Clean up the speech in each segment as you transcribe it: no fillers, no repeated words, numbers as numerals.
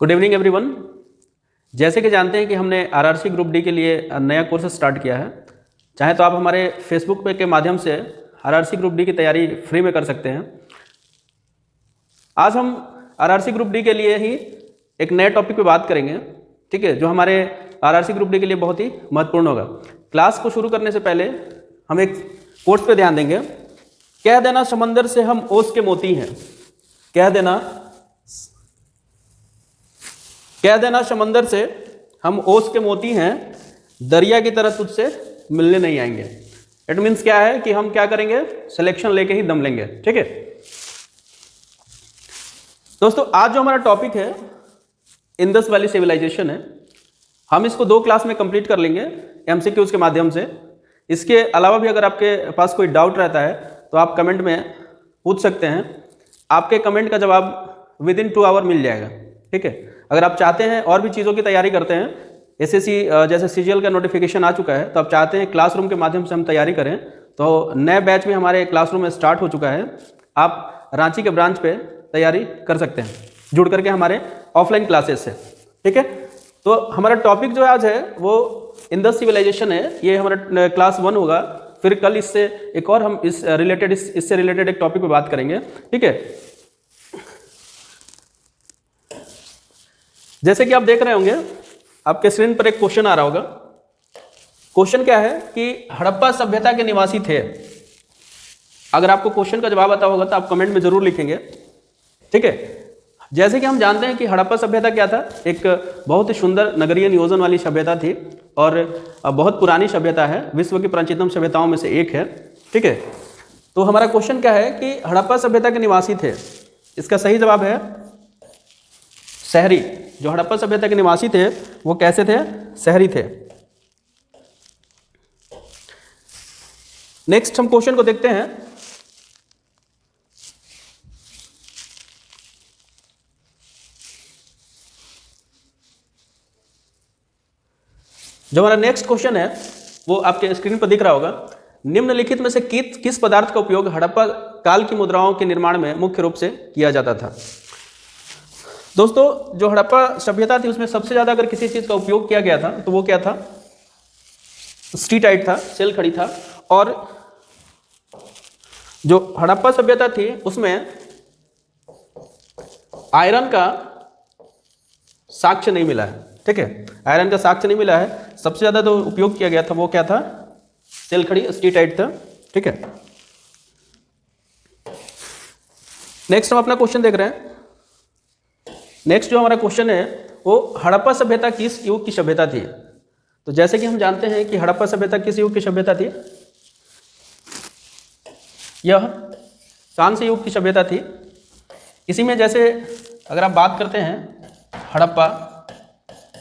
Good evening everyone. जैसे कि जानते हैं कि हमने आरआरसी ग्रुप डी के लिए नया कोर्स स्टार्ट किया है। चाहे तो आप हमारे फेसबुक पे के माध्यम से आरआरसी ग्रुप डी की तैयारी फ्री में कर सकते हैं। आज हम आरआरसी ग्रुप डी के लिए ही एक नए टॉपिक पे बात करेंगे, ठीक है, जो हमारे आरआरसी ग्रुप डी के लिए बहुत ही महत्वपूर्ण होगा। क्लास को शुरू करने से पहले हम एक कोर्स पे ध्यान देंगे। कह देना समंदर से हम ओस के मोती हैं, कह देना समंदर से हम ओस के मोती हैं, दरिया की तरह तुझसे मिलने नहीं आएंगे। इट मीन्स क्या है कि हम क्या करेंगे, सिलेक्शन लेके ही दम लेंगे, ठीक है। दोस्तों आज जो हमारा टॉपिक है इंडस वैली सिविलाइजेशन है। हम इसको 2 क्लास में कंप्लीट कर लेंगे एमसीक्यूज के माध्यम से। इसके अलावा भी अगर आपके पास कोई डाउट रहता है तो आप कमेंट में पूछ सकते हैं। आपके कमेंट का जवाब विदिन 2 आवर मिल जाएगा, ठीक है। अगर आप चाहते हैं और भी चीज़ों की तैयारी करते हैं, एसएससी जैसे सीजीएल का नोटिफिकेशन आ चुका है, तो आप चाहते हैं क्लासरूम के माध्यम से हम तैयारी करें, तो नए बैच में हमारे क्लासरूम में स्टार्ट हो चुका है। आप रांची के ब्रांच पे तैयारी कर सकते हैं जुड़ करके हमारे ऑफलाइन क्लासेस से, ठीक है। तो हमारा टॉपिक जो आज है वो इंडस सिविलाइजेशन है। ये हमारा क्लास 1 होगा। फिर कल इससे एक और हम इससे रिलेटेड एक टॉपिक पे बात करेंगे, ठीक है। जैसे कि आप देख रहे होंगे आपके स्क्रीन पर एक क्वेश्चन आ रहा होगा। क्वेश्चन क्या है कि हड़प्पा सभ्यता के निवासी थे। अगर आपको क्वेश्चन का जवाब आता होगा तो आप कमेंट में जरूर लिखेंगे, ठीक है। जैसे कि हम जानते हैं कि हड़प्पा सभ्यता क्या था, एक बहुत ही सुंदर नगरीय नियोजन वाली सभ्यता थी और बहुत पुरानी सभ्यता है, विश्व की प्राचीनतम सभ्यताओं में से एक है, ठीक है। तो हमारा क्वेश्चन क्या है कि हड़प्पा सभ्यता के निवासी थे। इसका सही जवाब है शहरी। जो हड़प्पा सभ्यता के निवासी थे वो कैसे थे, शहरी थे। नेक्स्ट हम क्वेश्चन को देखते हैं। जो हमारा नेक्स्ट क्वेश्चन है वो आपके स्क्रीन पर दिख रहा होगा। निम्नलिखित में से किस पदार्थ का उपयोग हड़प्पा काल की मुद्राओं के निर्माण में मुख्य रूप से किया जाता था। दोस्तों जो हड़प्पा सभ्यता थी उसमें सबसे ज्यादा अगर किसी चीज का उपयोग किया गया था तो वो क्या था, स्टीटाइट था, सेल खड़ी था। और जो हड़प्पा सभ्यता थी उसमें आयरन का साक्ष्य नहीं मिला है, ठीक है। आयरन का साक्ष्य नहीं मिला है। सबसे ज्यादा जो उपयोग किया गया था वो क्या था, सेल खड़ी स्टीटाइट था, ठीक है। नेक्स्ट हम अपना क्वेश्चन देख रहे हैं। नेक्स्ट जो हमारा क्वेश्चन है वो हड़प्पा सभ्यता किस युग की सभ्यता थी। तो जैसे कि हम जानते हैं कि हड़प्पा सभ्यता किस युग की सभ्यता थी, यह कांस्य युग की सभ्यता थी। इसी में जैसे अगर आप बात करते हैं हड़प्पा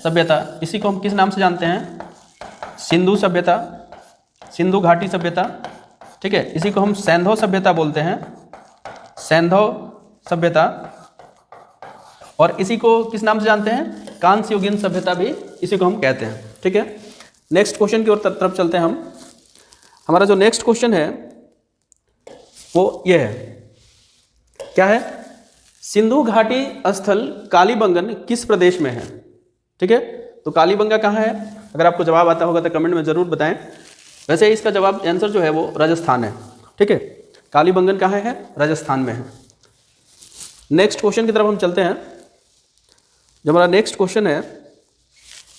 सभ्यता, इसी को हम किस नाम से जानते हैं, सिंधु सभ्यता, सिंधु घाटी सभ्यता, ठीक है। इसी को हम सैंधव सभ्यता बोलते हैं, सैंधव सभ्यता। और इसी को किस नाम से जानते हैं, कांस्य युगीन सभ्यता भी इसी को हम कहते हैं, ठीक है। नेक्स्ट क्वेश्चन की ओर तरफ चलते हैं हम। हमारा जो नेक्स्ट क्वेश्चन है वो ये है, क्या है, सिंधु घाटी स्थल कालीबंगन किस प्रदेश में है, ठीक है। तो कालीबंगा कहाँ है, अगर आपको जवाब आता होगा तो कमेंट में जरूर बताएं। वैसे इसका जवाब आंसर जो है वो राजस्थान है, ठीक है। कालीबंगन कहाँ है, राजस्थान में है। नेक्स्ट क्वेश्चन की तरफ हम चलते हैं। जो हमारा नेक्स्ट क्वेश्चन है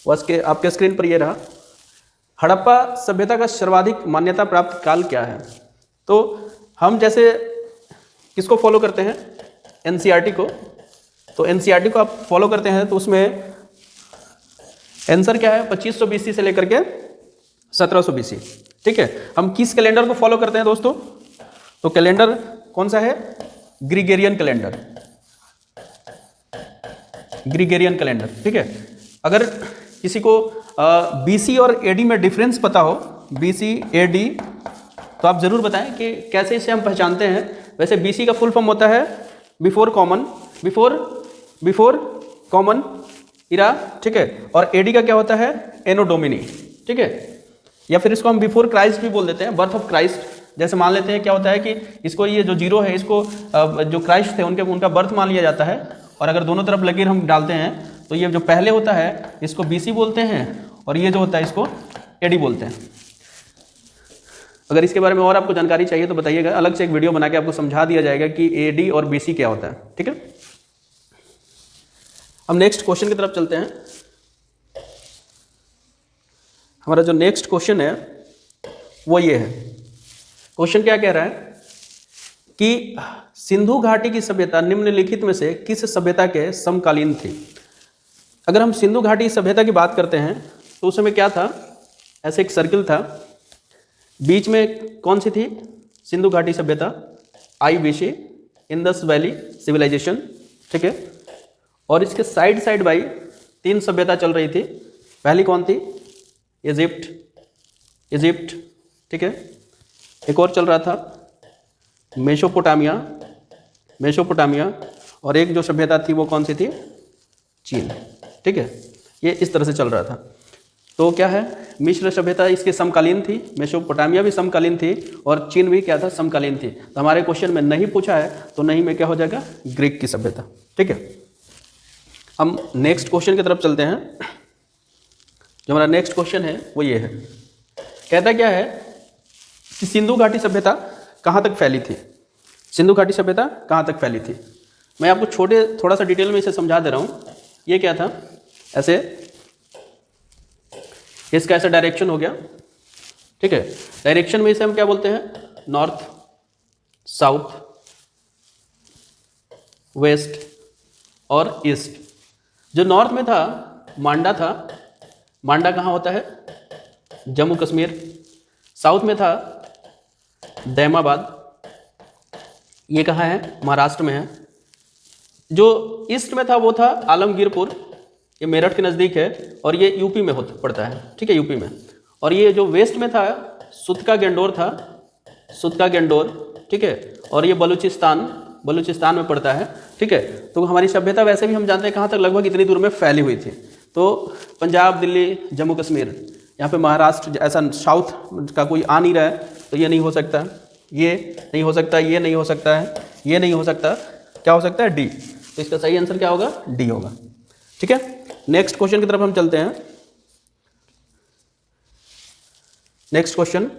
वो आपके स्क्रीन पर ये रहा। हड़प्पा सभ्यता का सर्वाधिक मान्यता प्राप्त काल क्या है। तो हम जैसे किसको फॉलो करते हैं, एनसीईआरटी को। तो एनसीईआरटी को आप फॉलो करते हैं तो उसमें आंसर क्या है, 2500 BC से लेकर के 1700 BC, ठीक है। हम किस कैलेंडर को फॉलो करते हैं दोस्तों, तो कैलेंडर कौन सा है, ग्रीगेरियन कैलेंडर, ग्रीगेरियन कैलेंडर, ठीक है। अगर किसी को BC और AD में डिफरेंस पता हो, BC AD, तो आप जरूर बताएं कि कैसे इसे हम पहचानते हैं। वैसे BC का फुल फॉर्म होता है बिफोर कॉमन इरा, ठीक है। और AD का क्या होता है, एनो डोमिनी, ठीक है। या फिर इसको हम बिफोर क्राइस्ट भी बोल देते हैं, बर्थ ऑफ क्राइस्ट। जैसे मान लेते हैं क्या होता है कि इसको ये जो 0 है इसको जो क्राइस्ट थे उनका बर्थ मान लिया जाता है। और अगर दोनों तरफ लकीर हम डालते हैं तो ये जो पहले होता है इसको BC बोलते हैं और ये जो होता है इसको AD बोलते हैं। अगर इसके बारे में और आपको जानकारी चाहिए तो बताइएगा, अलग से एक वीडियो बना के आपको समझा दिया जाएगा कि AD और BC क्या होता है। ठीक है, हम नेक्स्ट क्वेश्चन की तरफ चलते हैं। हमारा जो नेक्स्ट क्वेश्चन है वो ये है। क्वेश्चन क्या कह रहा है कि सिंधु घाटी की सभ्यता निम्नलिखित में से किस सभ्यता के समकालीन थी। अगर हम सिंधु घाटी सभ्यता की बात करते हैं तो उस समय क्या था, ऐसे एक सर्किल था, बीच में कौन सी थी सिंधु घाटी सभ्यता, IBC इंडस वैली सिविलाइजेशन। ठीक है, और इसके साइड साइड बाई 3 सभ्यता चल रही थी। पहली कौन थी, इजिप्ट। ठीक है, एक और चल रहा था मेसोपोटामिया, और एक जो सभ्यता थी वो कौन सी थी, चीन। ठीक है, ये इस तरह से चल रहा था। तो क्या है, मिस्र सभ्यता इसके समकालीन थी, मेसोपोटामिया भी समकालीन थी और चीन भी क्या था, समकालीन थी। तो हमारे क्वेश्चन में नहीं पूछा है तो नहीं में क्या हो जाएगा, ग्रीक की सभ्यता। ठीक है, हम नेक्स्ट क्वेश्चन की तरफ चलते हैं। जो हमारा नेक्स्ट क्वेश्चन है वो ये है, कहता क्या है कि सिंधु घाटी सभ्यता कहाँ तक फैली थी। सिंधु घाटी सभ्यता कहाँ तक फैली थी, मैं आपको थोड़ा सा डिटेल में इसे समझा दे रहा हूँ। ये क्या था, ऐसे इसका ऐसा डायरेक्शन हो गया। ठीक है, डायरेक्शन में इसे हम क्या बोलते हैं, नॉर्थ, साउथ, वेस्ट और ईस्ट। जो नॉर्थ में था मांडा था, मांडा कहाँ होता है, जम्मू कश्मीर। साउथ में था दैमाबाद, ये कहाँ है, महाराष्ट्र में है। जो ईस्ट में था वो था आलमगीरपुर, ये मेरठ के नज़दीक है और ये यूपी में पड़ता है। ठीक है, यूपी में। और ये जो वेस्ट में था सुतका गेंडोर था, सुतका गेंडोर। ठीक है, और ये बलूचिस्तान में पड़ता है। ठीक है, तो हमारी सभ्यता वैसे भी हम जानते हैं कहाँ तक, लगभग इतनी दूर में फैली हुई थी। तो पंजाब, दिल्ली, जम्मू कश्मीर, यहाँ पे महाराष्ट्र ऐसा साउथ का कोई आ नहीं रहा है, तो ये नहीं हो सकता, ये नहीं हो सकता, ये नहीं हो सकता है, ये नहीं हो सकता, क्या हो सकता है, डी। तो इसका सही आंसर क्या होगा, डी होगा। ठीक है, नेक्स्ट क्वेश्चन की तरफ हम चलते हैं। नेक्स्ट क्वेश्चन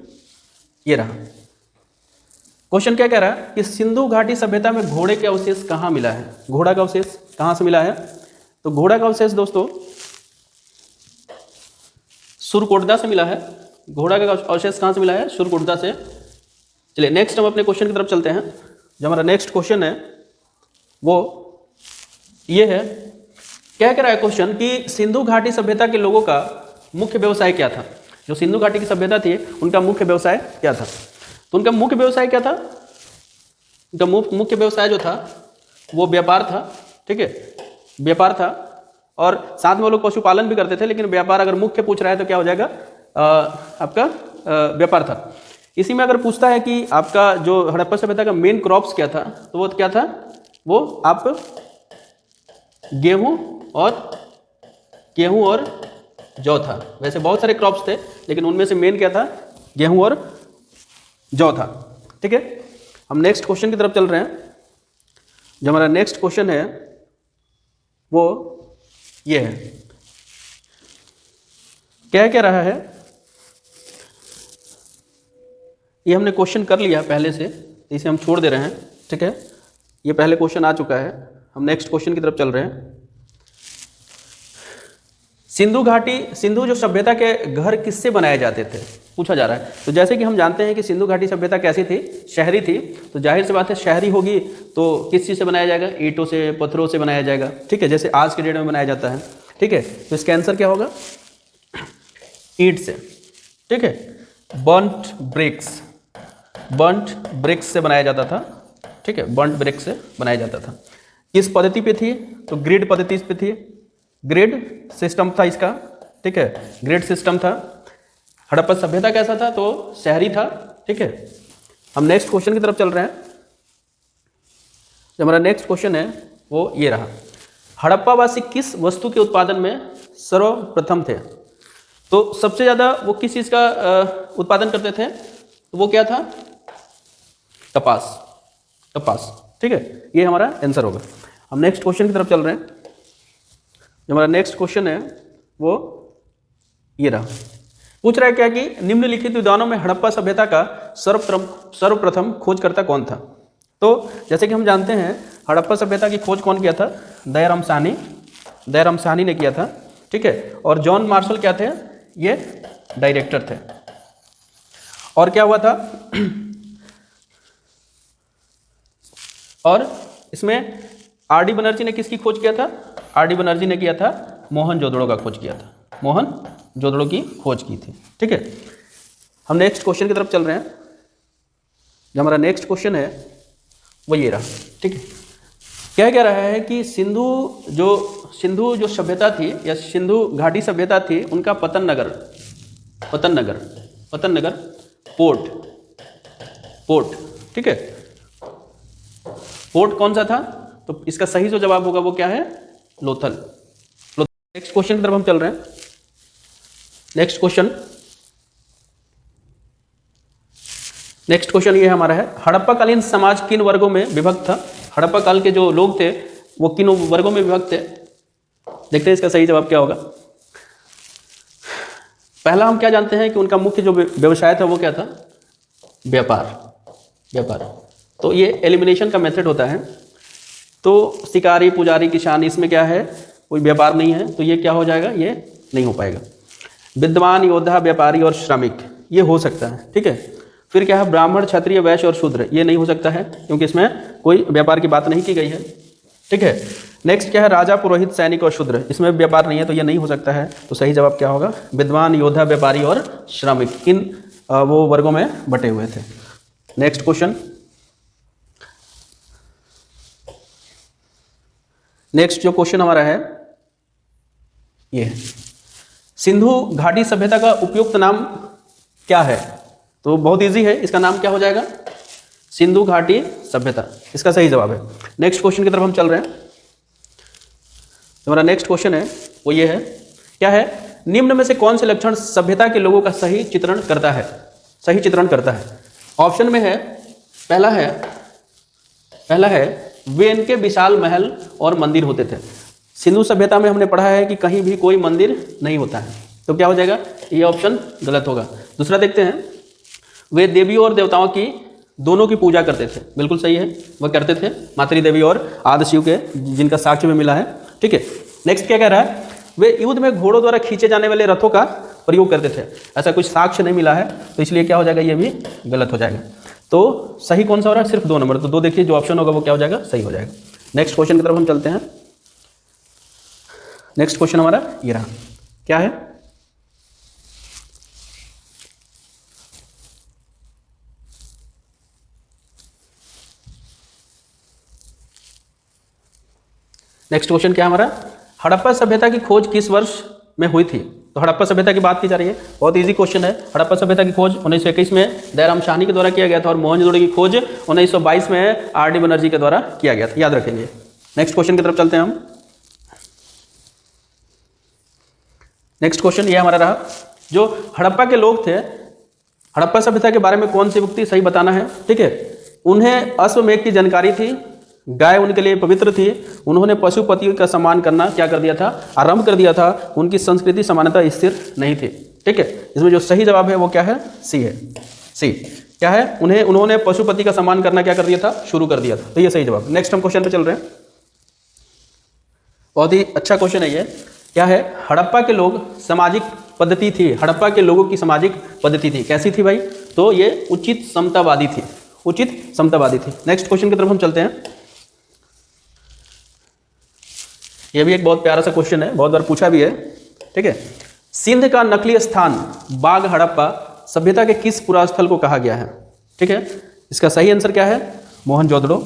ये रहा। क्वेश्चन क्या कह रहा है कि सिंधु घाटी सभ्यता में घोड़े के अवशेष कहाँ मिला है। घोड़ा का अवशेष कहाँ से मिला है, तो घोड़ा का अवशेष दोस्तों सुरकोटदा से मिला है। घोड़ा का अवशेष कहाँ से मिला है, सुरकोटदा से। चलिए नेक्स्ट हम अपने क्वेश्चन की तरफ चलते हैं। जो हमारा नेक्स्ट क्वेश्चन है वो ये है, क्या कह रहा है क्वेश्चन कि सिंधु घाटी सभ्यता के लोगों का मुख्य व्यवसाय क्या था। जो सिंधु घाटी की सभ्यता थी उनका मुख्य व्यवसाय क्या था, तो उनका मुख्य व्यवसाय क्या था, उनका मुख्य व्यवसाय जो था वो व्यापार था। ठीक है, व्यापार था, और साथ में वो लोग पशुपालन भी करते थे, लेकिन व्यापार अगर मुख्य पूछ रहा है तो क्या हो जाएगा, आपका व्यापार था। इसी में अगर पूछता है कि आपका जो हड़प्पा सभ्यता का मेन क्रॉप्स क्या था, तो वो क्या था, वो आप गेहूं और जौ था। वैसे बहुत सारे क्रॉप्स थे, लेकिन उनमें से मेन क्या था, गेहूं और जौ था। ठीक है, हम नेक्स्ट क्वेश्चन की तरफ चल रहे हैं। जो हमारा नेक्स्ट क्वेश्चन है वो ये है, क्या कह रहा है, ये हमने क्वेश्चन कर लिया पहले से, इसे हम छोड़ दे रहे हैं। ठीक है, ये पहले क्वेश्चन आ चुका है, हम नेक्स्ट क्वेश्चन की तरफ चल रहे हैं। सिंधु जो सभ्यता के घर किससे बनाए जाते थे, पूछा जा रहा है। तो जैसे कि हम जानते हैं कि सिंधु घाटी सभ्यता कैसी थी, शहरी थी, तो जाहिर सी बात है शहरी होगी तो किस चीज़ से बनाया जाएगा, ईंटों से, पत्थरों से बनाया जाएगा। ठीक है, जैसे आज के डेट में बनाया जाता है। ठीक है, तो इसका आंसर क्या होगा, ईंट से। ठीक है, बर्न्ट ब्रिक्स से बनाया जाता था। ठीक है, बर्न्ट ब्रिक्स से बनाया जाता था। किस पद्धति पे थी, तो ग्रिड पद्धति पे थी, ग्रिड सिस्टम था इसका। ठीक है, ग्रिड सिस्टम था। हड़प्पा सभ्यता कैसा था, तो शहरी था। ठीक है, हम नेक्स्ट क्वेश्चन की तरफ चल रहे हैं। जो हमारा नेक्स्ट क्वेश्चन है वो ये रहा, हड़प्पावासी किस वस्तु के उत्पादन में सर्वप्रथम थे। तो सबसे ज़्यादा वो किस चीज़ का उत्पादन करते थे, तो वो क्या था, कपास। ठीक है, ये हमारा आंसर होगा। हम नेक्स्ट क्वेश्चन की तरफ चल रहे हैं। जो हमारा नेक्स्ट क्वेश्चन है वो ये रहा। पूछ रहा है क्या कि निम्नलिखित उद्यानों में हड़प्पा सभ्यता का सर्वप्रथम खोजकर्ता कौन था। तो जैसे कि हम जानते हैं हड़प्पा सभ्यता की खोज कौन किया था, दयाराम साहनी ने किया था, ठीक है। और जॉन मार्शल क्या थे, ये डायरेक्टर थे। और क्या हुआ था और इसमें आर.डी. बनर्जी ने किसकी खोज किया था, आर.डी. बनर्जी ने किया था मोहनजोदड़ो का खोज किया था, मोहनजोदड़ो की खोज की थी, ठीक है। हम नेक्स्ट क्वेश्चन की तरफ चल रहे हैं। जो हमारा नेक्स्ट क्वेश्चन है वो ये रहा, ठीक है। क्या कह रहा है कि सिंधु जो सभ्यता थी या सिंधु घाटी सभ्यता थी, उनका पतन नगर पोर्ट, ठीक है। पोर्ट कौन सा था, तो इसका सही जो जवाब होगा वो क्या है, लोथल। नेक्स्ट क्वेश्चन की तरफ हम चल रहे हैं। नेक्स्ट क्वेश्चन ये हमारा है, हड़प्पा कालीन समाज किन वर्गों में विभक्त था। हड़प्पा काल के जो लोग थे वो किन वर्गों में विभक्त थे। देखते हैं इसका सही जवाब क्या होगा। पहला हम क्या जानते हैं कि उनका मुख्य जो व्यवसाय था वो क्या था, व्यापार। तो ये एलिमिनेशन का मेथड होता है। तो शिकारी, पुजारी, किसान, इसमें क्या है, कोई व्यापार नहीं है, तो ये क्या हो जाएगा, ये नहीं हो पाएगा। विद्वान, योद्धा, व्यापारी और श्रमिक, ये हो सकता है, ठीक है। फिर क्या है, ब्राह्मण, क्षत्रिय, वैश्य और शूद्र, ये नहीं हो सकता है क्योंकि इसमें कोई व्यापार की बात नहीं की गई है, ठीक है। नेक्स्ट क्या है, राजा, पुरोहित, सैनिक और शूद्र, इसमें व्यापार नहीं है तो ये नहीं हो सकता है। तो सही जवाब क्या होगा, विद्वान, योद्धा, व्यापारी और श्रमिक, इन वो वर्गों में बटे हुए थे। नेक्स्ट क्वेश्चन, नेक्स्ट जो क्वेश्चन हमारा है ये, सिंधु घाटी सभ्यता का उपयुक्त नाम क्या है। तो बहुत इजी है, इसका नाम क्या हो जाएगा, सिंधु घाटी सभ्यता, इसका सही जवाब है। नेक्स्ट क्वेश्चन की तरफ हम चल रहे हैं। हमारा नेक्स्ट क्वेश्चन है वो ये है, क्या है, निम्न में से कौन से लक्षण सभ्यता के लोगों का सही चित्रण करता है। ऑप्शन में है, पहला है वे इनके विशाल महल और मंदिर होते थे। सिंधु सभ्यता में हमने पढ़ा है कि कहीं भी कोई मंदिर नहीं होता है, तो क्या हो जाएगा, ये ऑप्शन गलत होगा। दूसरा देखते हैं, वे देवियों और देवताओं की दोनों की पूजा करते थे, बिल्कुल सही है, वह करते थे, मातृ देवी और आदि शिव के, जिनका साक्ष्य में मिला है, ठीक है। नेक्स्ट क्या कह रहा है, वे युद्ध में घोड़ों द्वारा खींचे जाने वाले रथों का प्रयोग करते थे, ऐसा कुछ साक्ष्य नहीं मिला है, तो इसलिए क्या हो जाएगा, ये भी गलत हो जाएगा। तो सही कौन सा हो रहा है, सिर्फ 2 नंबर, तो 2 देखिए, जो ऑप्शन होगा वो क्या हो जाएगा, सही हो जाएगा। नेक्स्ट क्वेश्चन की तरफ हम चलते हैं। नेक्स्ट क्वेश्चन हमारा ये रहा, क्या है, नेक्स्ट क्वेश्चन क्या हमारा, हड़प्पा सभ्यता की खोज किस वर्ष में हुई थी। तो हड़प्पा सभ्यता की बात की जा रही है, बहुत इजी क्वेश्चन है। हड़प्पा सभ्यता की खोज 1921 में दयाराम साहनी के द्वारा किया गया था और मोहनजोदड़ो की खोज 1922 में आर.डी. बनर्जी के द्वारा किया गया था, याद रखेंगे। नेक्स्ट क्वेश्चन की तरफ चलते हैं हम। नेक्स्ट क्वेश्चन ये हमारा रहा, जो हड़प्पा के लोग थे, हड़प्पा सभ्यता के बारे में कौन सी उक्ति सही बताना है, ठीक है। उन्हें अश्वमेध की जानकारी थी, गाय उनके लिए पवित्र थी, उन्होंने पशुपति का सम्मान करना क्या कर दिया था, आरंभ कर दिया था, उनकी संस्कृति समानता स्थिर नहीं थी, ठीक है। इसमें जो सही जवाब है वो क्या है, सी है। सी क्या है, उन्होंने पशुपति का सम्मान करना क्या कर दिया था, शुरू कर दिया था, तो ये सही जवाब। नेक्स्ट हम क्वेश्चन पे चल रहे हैं, बहुत ही अच्छा क्वेश्चन है ये, क्या है, हड़प्पा के लोग सामाजिक पद्धति थी, हड़प्पा के लोगों की सामाजिक पद्धति थी, कैसी थी भाई, तो ये उचित समतावादी थी, नेक्स्ट क्वेश्चन की तरफ हम चलते हैं। ये भी एक बहुत प्यारा सा क्वेश्चन है, बहुत बार पूछा भी है, ठीक है। सिंध का नकली स्थान बाग हड़प्पा सभ्यता के किस पुरास्थल को कहा गया है, ठीक है। इसका सही आंसर क्या है, मोहनजोदड़ो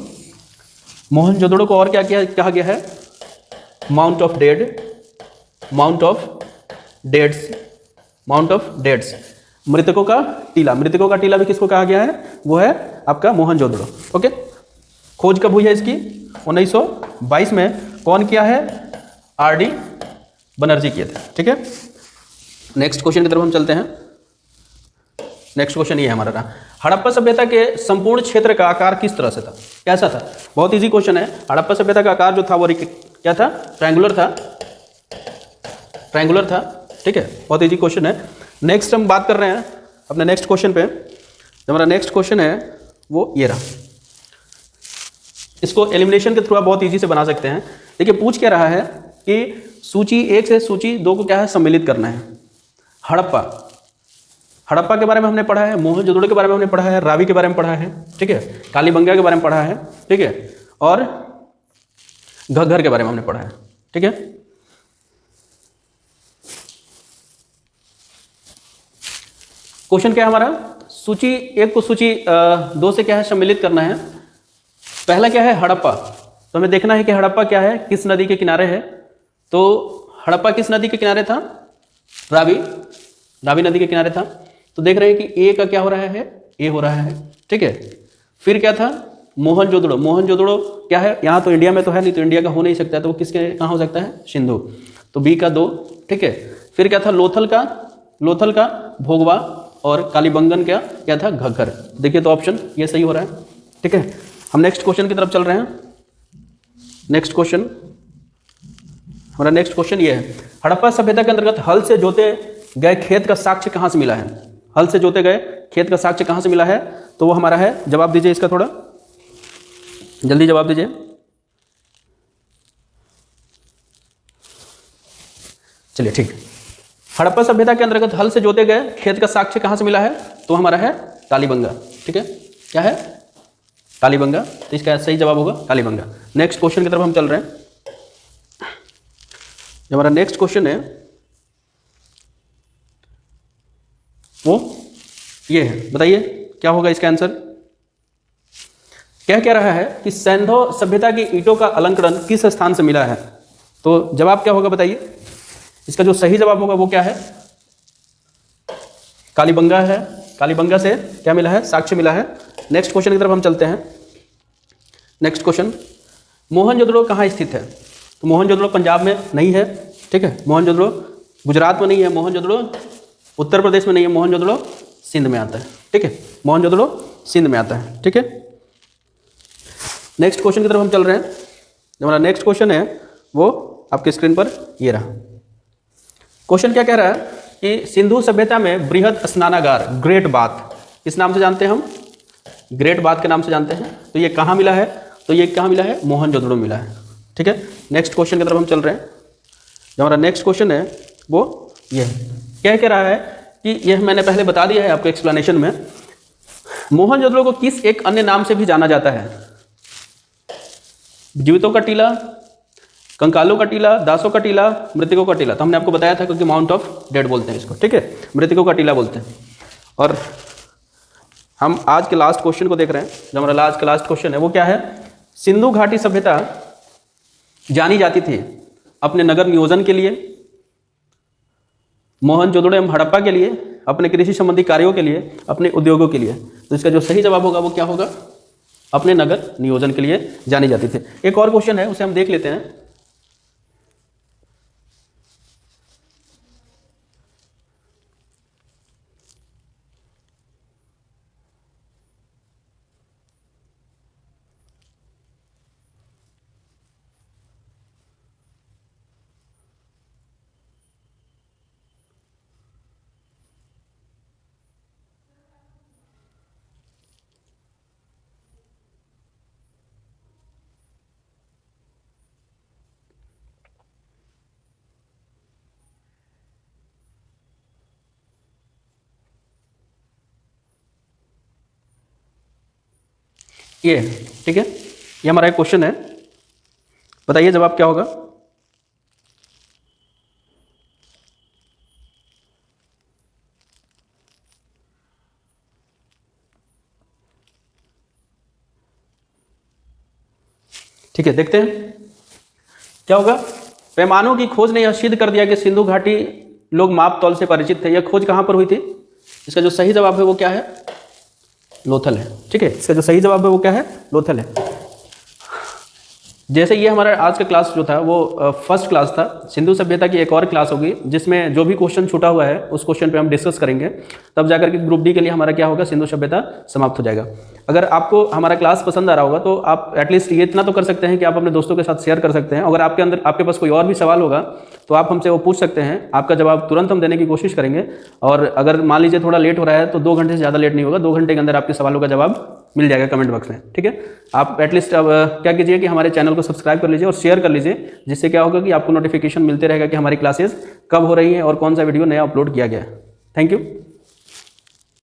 को और क्या कहा गया है, माउंट ऑफ डेड्स, मृतकों का टीला भी किसको कहा गया है, वो है आपका मोहनजोदड़ो, ओके। खोज कब हुई है इसकी, 1922 में, कौन किया है, आर.डी. बनर्जी किए थे, ठीक है। नेक्स्ट क्वेश्चन की तरफ हम चलते हैं। नेक्स्ट क्वेश्चन ये है हमारा रहा, हड़प्पा सभ्यता के संपूर्ण क्षेत्र का आकार किस तरह से था, कैसा था। बहुत इजी क्वेश्चन है, हड़प्पा सभ्यता का आकार जो था वो क्या था, ट्रायंगुलर था, ट्रायंगुलर था। ठीक है, बहुत इजी क्वेश्चन है। नेक्स्ट हम बात कर रहे हैं अपने नेक्स्ट क्वेश्चन पे। जो हमारा नेक्स्ट क्वेश्चन है वो ये रहा। इसको एलिमिनेशन के थ्रू आप बहुत इजी से बना सकते हैं। देखिए पूछ क्या रहा है कि सूची 1 से सूची 2 को क्या है, सम्मिलित करना है। हड़प्पा के बारे में हमने पढ़ा है, मोहनजोदड़ो के बारे में हमने पढ़ा है, रावी के बारे में पढ़ा है, ठीक है, कालीबंगा के बारे में पढ़ा है, ठीक है, और घग्गर के बारे में हमने पढ़ा है। ठीक है, क्वेश्चन क्या है हमारा, सूची 1 को सूची 2 से क्या है, सम्मिलित करना है। पहला क्या है, हड़प्पा। तो हमें देखना है कि हड़प्पा क्या है, किस नदी के किनारे है। तो हड़प्पा किस नदी के किनारे था, रावी नदी के किनारे था। तो देख रहे हैं कि ए का क्या हो रहा है, ए हो रहा है। ठीक है, फिर क्या था, मोहनजोदड़ो क्या है, यहाँ तो इंडिया में तो है नहीं, तो इंडिया का हो नहीं सकता है, तो वो किसके कहाँ हो सकता है, सिंधु। तो बी का 2। ठीक है, फिर क्या था, लोथल का भोगवा, और कालीबंगन क्या था, घग्गर। देखिए तो ऑप्शन ये सही हो रहा है। ठीक है, हम नेक्स्ट क्वेश्चन की तरफ चल रहे हैं। नेक्स्ट क्वेश्चन, हमारा नेक्स्ट क्वेश्चन ये है, हड़प्पा सभ्यता के अंतर्गत हल से जोते गए खेत का साक्ष्य कहाँ से मिला है। हल से जोते गए खेत का साक्ष्य कहाँ से मिला है, तो वो हमारा है, जवाब दीजिए इसका, थोड़ा जल्दी जवाब दीजिए। चलिए ठीक, हड़प्पा सभ्यता के अंतर्गत हल से जोते गए खेत का साक्ष्य कहाँ से मिला है, तो हमारा है कालीबंगा। ठीक है, क्या है, कालीबंगा। तो इसका सही जवाब होगा कालीबंगा। नेक्स्ट क्वेश्चन की तरफ हम चल रहे हैं। जो हमारा नेक्स्ट क्वेश्चन है वो ये है, बताइए क्या होगा इसका आंसर। क्या कह रहा है कि सैंधो सभ्यता की ईंटों का अलंकरण किस स्थान से मिला है। तो जवाब क्या होगा बताइए। इसका जो सही जवाब होगा वो क्या है, कालीबंगा है। कालीबंगा से क्या मिला है, साक्ष्य मिला है। नेक्स्ट क्वेश्चन की तरफ हम चलते हैं। नेक्स्ट क्वेश्चन, मोहनजोदड़ो कहाँ स्थित है। तो मोहनजोदड़ो पंजाब में नहीं है। ठीक है, मोहनजोदड़ो गुजरात में नहीं है, मोहनजोदड़ो उत्तर प्रदेश में नहीं है, मोहनजोदड़ो सिंध में आता है। ठीक है, मोहनजोदड़ो सिंध में आता है। ठीक है, नेक्स्ट क्वेश्चन की तरफ हम चल रहे हैं। जो हमारा नेक्स्ट क्वेश्चन है वो आपके स्क्रीन पर ये रहा। क्वेश्चन क्या कह रहा है कि सिंधु सभ्यता में बृहद स्नानागार ग्रेट बाथ किस नाम से जानते हैं हम, ग्रेट बाथ के नाम से जानते हैं। तो ये कहाँ मिला है, तो ये कहाँ मिला है, मोहनजोदड़ो मिला है। ठीक है, नेक्स्ट क्वेश्चन की तरफ हम चल रहे हैं। जो हमारा नेक्स्ट क्वेश्चन है वो ये है, क्या कह रहा है कि यह मैंने पहले बता दिया है आपको एक्सप्लेनेशन में। मोहनजोदड़ो को किस एक अन्य नाम से भी जाना जाता है, जीवितों का टीला, कंकालों का टीला, दासों का टीला, मृतकों का टीला। तो हमने आपको बताया था क्योंकि माउंट ऑफ डेड बोलते हैं इसको। ठीक है, मृतकों का टीला बोलते हैं। और हम आज के लास्ट क्वेश्चन को देख रहे हैं। जो हमारा आज का लास्ट क्वेश्चन है वो क्या है, सिंधु घाटी सभ्यता जानी जाती थी अपने नगर नियोजन के लिए, मोहनजोदड़ो एवं हड़प्पा के लिए, अपने कृषि संबंधी कार्यों के लिए, अपने उद्योगों के लिए। तो इसका जो सही जवाब होगा वो क्या होगा, अपने नगर नियोजन के लिए जानी जाती थी। एक और क्वेश्चन है उसे हम देख लेते हैं। ये ठीक है, ये हमारा एक क्वेश्चन है, बताइए जवाब क्या होगा। ठीक है, देखते हैं क्या होगा। पैमानों की खोज ने यह सिद्ध कर दिया कि सिंधु घाटी लोग माप तौल से परिचित थे। यह खोज कहां पर हुई थी, इसका जो सही जवाब है वो क्या है, लोथल है। ठीक है, इसका जो सही जवाब है वो क्या है, लोथल है। जैसे ये हमारा आज का क्लास जो था वो फर्स्ट क्लास था। सिंधु सभ्यता की एक और क्लास होगी जिसमें जो भी क्वेश्चन छूटा हुआ है उस क्वेश्चन पे हम डिस्कस करेंगे, तब जाकर के ग्रुप डी के लिए हमारा क्या होगा, सिंधु सभ्यता समाप्त हो जाएगा। अगर आपको हमारा क्लास पसंद आ रहा होगा तो आप एटलीस्ट ये इतना तो कर सकते हैं कि आप अपने दोस्तों के साथ शेयर कर सकते हैं। अगर आपके पास कोई और भी सवाल होगा तो आप हमसे वो पूछ सकते हैं, आपका जवाब तुरंत हम देने की कोशिश करेंगे। और अगर मान लीजिए थोड़ा लेट हो रहा है तो 2 घंटे से ज़्यादा लेट नहीं होगा, 2 घंटे के अंदर आपके सवालों का जवाब मिल जाएगा कमेंट बॉक्स में। ठीक है, आप एटलीस्ट अब क्या कीजिए कि हमारे चैनल को सब्सक्राइब कर लीजिए और शेयर कर लीजिए, जिससे क्या होगा कि आपको नोटिफिकेशन मिलते रहेगा कि हमारी क्लासेस कब हो रही हैं और कौन सा वीडियो नया अपलोड किया गया है। Thank you.